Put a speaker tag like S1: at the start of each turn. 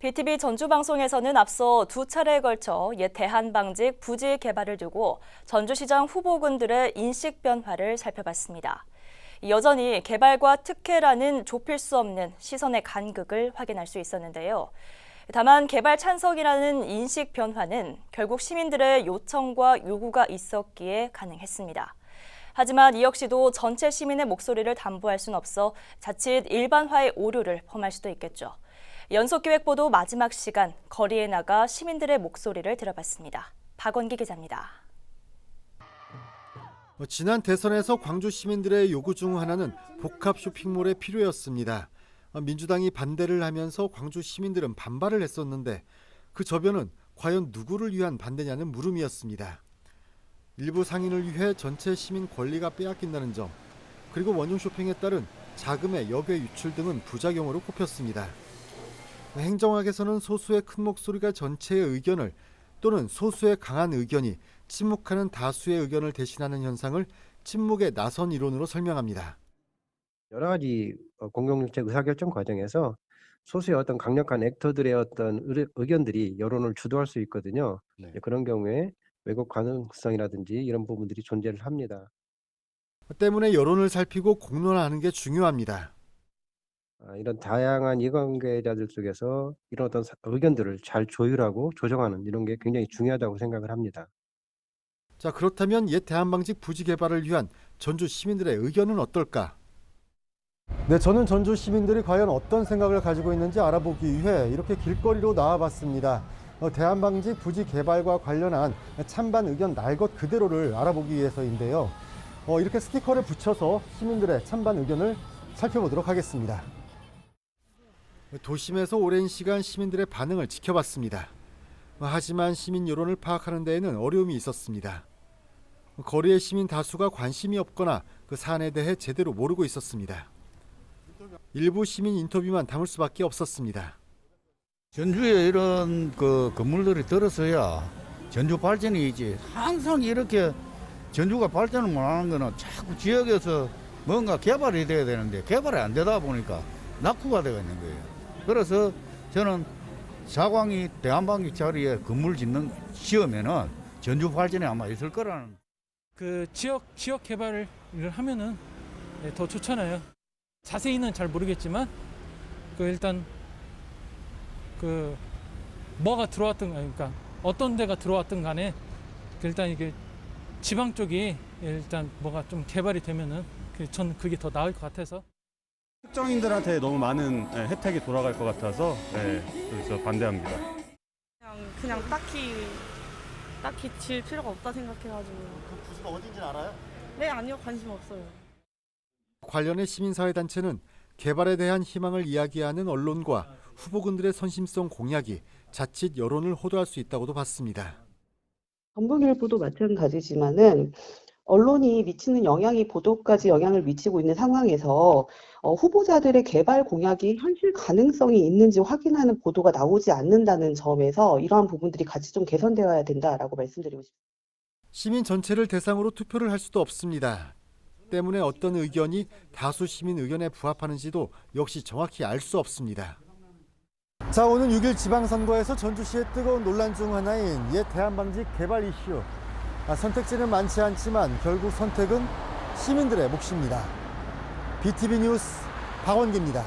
S1: BTV 전주방송에서는 앞서 두 차례에 걸쳐 옛 대한방직 부지 개발을 두고 전주시장 후보군들의 인식 변화를 살펴봤습니다. 여전히 개발과 특혜라는 좁힐 수 없는 시선의 간극을 확인할 수 있었는데요. 다만 개발 찬성이라는 인식 변화는 결국 시민들의 요청과 요구가 있었기에 가능했습니다. 하지만 이 역시도 전체 시민의 목소리를 담보할 수는 없어 자칫 일반화의 오류를 범할 수도 있겠죠. 연속기획보도 마지막 시간, 거리에 나가 시민들의 목소리를 들어봤습니다. 박원기 기자입니다.
S2: 지난 대선에서 광주 시민들의 요구 중 하나는 복합 쇼핑몰의 필요였습니다. 민주당이 반대를 하면서 광주 시민들은 반발을 했었는데 그 저변은 과연 누구를 위한 반대냐는 물음이었습니다. 일부 상인을 위해 전체 시민 권리가 빼앗긴다는 점, 그리고 원룸 쇼핑에 따른 자금의 역외 유출 등은 부작용으로 꼽혔습니다. 행정학에서는 소수의 큰 목소리가 전체의 의견을 또는 소수의 강한 의견이 침묵하는 다수의 의견을 대신하는 현상을 침묵의 나선 이론으로 설명합니다.
S3: 여러 가지 공동정책 의사결정 과정에서 소수의 어떤 강력한 액터들의 어떤 의견들이 여론을 주도할 수 있거든요.
S2: 네.
S3: 그런 경우에 왜곡 가능성이라든지 이런 부분들이 존재를 합니다.
S2: 때문에 여론을 살피고 공론화하는 게 중요합니다.
S3: 이런 다양한 이해관계자들 속에서 이런 어떤 의견들을 잘 조율하고 조정하는 이런 게 굉장히 중요하다고 생각을 합니다.
S2: 자, 그렇다면 옛 대한방직 부지 개발을 위한 전주 시민들의 의견은 어떨까? 네, 저는 전주 시민들이 과연 어떤 생각을 가지고 있는지 알아보기 위해 이렇게 길거리로 나와봤습니다. 대한방직 부지 개발과 관련한 찬반 의견 날 것 그대로를 알아보기 위해서인데요. 이렇게 스티커를 붙여서 시민들의 찬반 의견을 살펴보도록 하겠습니다. 도심에서 오랜 시간 시민들의 반응을 지켜봤습니다. 하지만 시민 여론을 파악하는 데에는 어려움이 있었습니다. 거리의 시민 다수가 관심이 없거나 그 사안에 대해 제대로 모르고 있었습니다. 일부 시민 인터뷰만 담을 수밖에 없었습니다.
S4: 전주에 이런 건물들이 들어서야 전주 발전이 있지. 항상 이렇게 전주가 발전을 못하는 거는 자꾸 지역에서 뭔가 개발이 돼야 되는데 개발이 안 되다 보니까 낙후가 되어 있는 거예요. 그래서 저는 사광이 대한방직 자리에 건물 짓는 시험에는 전주 발전이 아마 있을 거라는.
S5: 그 지역 개발을 하면은 더 좋잖아요. 자세히는 잘 모르겠지만 일단 뭐가 들어왔든 그러니까 어떤 데가 들어왔든 간에 일단 이게 지방 쪽이 일단 뭐가 좀 개발이 되면은 저는 그게 더 나을 것 같아서.
S6: 특정인들한테 너무 많은 혜택이 돌아갈 것 같아서 그래서 반대합니다.
S7: 그냥 딱히 질 필요가 없다 생각해가지고.
S2: 그 부지가 어딘지 알아요?
S7: 네, 아니요, 관심 없어요.
S2: 관련해 시민사회단체는 개발에 대한 희망을 이야기하는 언론과 후보군들의 선심성 공약이 자칫 여론을 호도할 수 있다고도 봤습니다.
S8: 전북일보도 마찬가지지만은 언론이 미치는 영향이 보도까지 영향을 미치고 있는 상황에서 후보자들의 개발 공약이 현실 가능성이 있는지 확인하는 보도가 나오지 않는다는 점에서 이러한 부분들이 같이 좀 개선되어야 된다라고 말씀드리고 싶습니다.
S2: 시민 전체를 대상으로 투표를 할 수도 없습니다. 때문에 어떤 의견이 다수 시민 의견에 부합하는지도 역시 정확히 알 수 없습니다. 자, 오는 6일 지방선거에서 전주시의 뜨거운 논란 중 하나인 옛 대한방직 개발 이슈. 선택지는 많지 않지만 결국 선택은 시민들의 몫입니다. BTV 뉴스 박원기입니다.